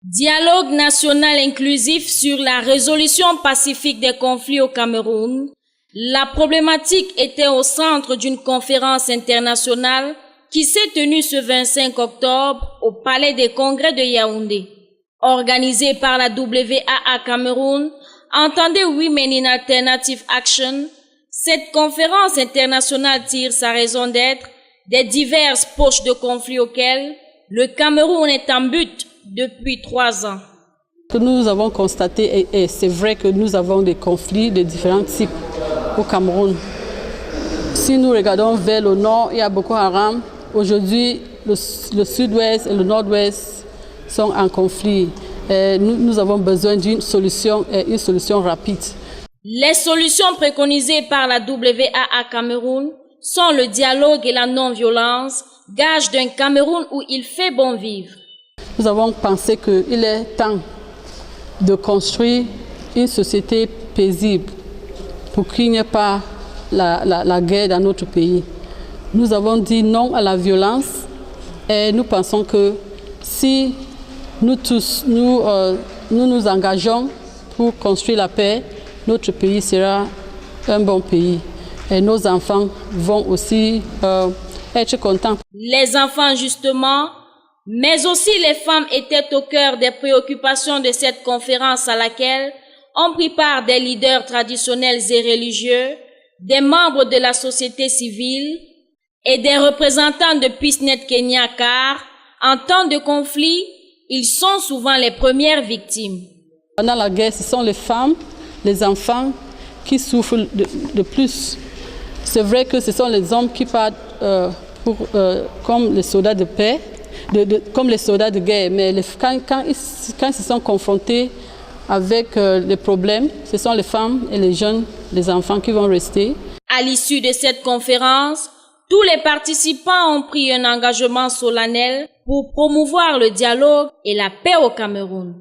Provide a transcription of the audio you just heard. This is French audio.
Dialogue national inclusif sur la résolution pacifique des conflits au Cameroun. La problématique était au centre d'une conférence internationale qui s'est tenue ce 25 octobre au Palais des Congrès de Yaoundé. Organisée par la WAA Cameroun, entendez Women in Alternative Action, cette conférence internationale tire sa raison d'être des diverses poches de conflits auxquelles le Cameroun est en but depuis 3 ans. Ce que nous avons constaté, et c'est vrai que nous avons des conflits de différents types au Cameroun. Si nous regardons vers le nord, il y a Boko Haram. Aujourd'hui, le sud-ouest et le nord-ouest sont en conflit. Nous avons besoin d'une solution, une solution rapide. Les solutions préconisées par la WAA Cameroun sont le dialogue et la non-violence, gage d'un Cameroun où il fait bon vivre. Nous avons pensé qu'il est temps de construire une société paisible pour qu'il n'y ait pas la guerre dans notre pays. Nous avons dit non à la violence et nous pensons que si nous tous nous engageons pour construire la paix, notre pays sera un bon pays et nos enfants vont aussi être contents. Les enfants justement, mais aussi les femmes étaient au cœur des préoccupations de cette conférence à laquelle ont pris part des leaders traditionnels et religieux, des membres de la société civile et des représentants de PeaceNet Kenya car, en temps de conflit, ils sont souvent les premières victimes. Pendant la guerre, ce sont les femmes, les enfants qui souffrent de plus. C'est vrai que ce sont les hommes qui partent comme les soldats de paix, comme les soldats de guerre, mais quand ils se sont confrontés avec les problèmes, ce sont les femmes et les jeunes, les enfants qui vont rester. À l'issue de cette conférence, tous les participants ont pris un engagement solennel pour promouvoir le dialogue et la paix au Cameroun.